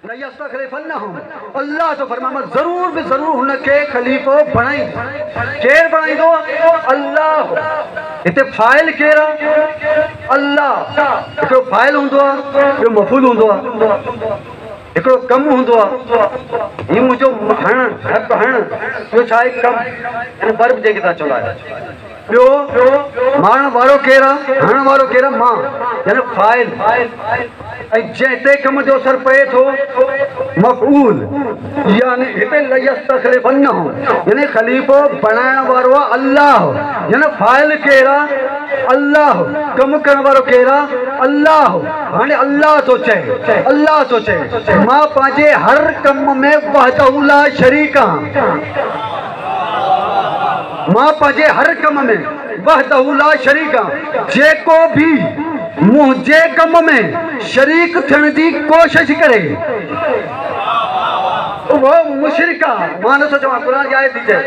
अल्लाह तो फरमामा जरूर भी जरूर हुनके खलीफो बणाई केर बणाईंदो अल्लाह। इते फाइल केरा अल्लाह। हिकिड़ो फाइल हूंदो आहे, ॿियो मफ़ूल हूंदो आहे, हिकिड़ो कमु हूंदो आहे, हीउ मुंहिंजो हण हक़ हण, ॿियो छा आहे कमु, यानी वर्ब जेके तव्हां चवंदा आहियो। ॿियो मारण वारो केरु आहे, हणण वारो केरु आहे, मां यानी फाइल। ऐं जंहिं ते कम जो असर पए थो मफ़ूल, यानी हिते लयस्तखलिफन्नहुम यानी खलीफ़ो बणाइण वारो आहे अल्लाह, यानी फाइल केरु आहे अल्लाह, कमु करण वारो केरु आहे अल्लाह। हाणे अल्लाह थो चए, अल्लाह थो चए मां पंहिंजे हर कम में वहदहू ला शरीक आहियां, मां पंहिंजे हर कम में वहदहू ला शरीक आहियां। जेको भी मुंहिंजे कम में शरीक थियण जी कोशिश करे वो मुशरिक आहे। मां नथो चवां, क़ुरान जी आयत थी चए,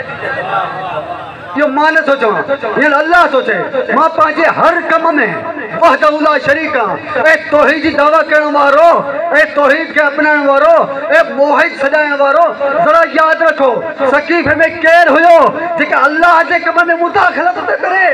इहो मां नथो चवां, हीअं अल्लाह थो चए मां पंहिंजे हर कम में वहदहू ला शरीक आहियां। ऐं तौहीद जी दावा करण वारो, ऐं तौहीद खे अपनाइण वारो, ऐं मोहित सजाइण वारो, ज़रा यादि रखो सकीफ़ में केरु हुयो जेके अल्लाह जे कम में मुदाख़लत थो करे।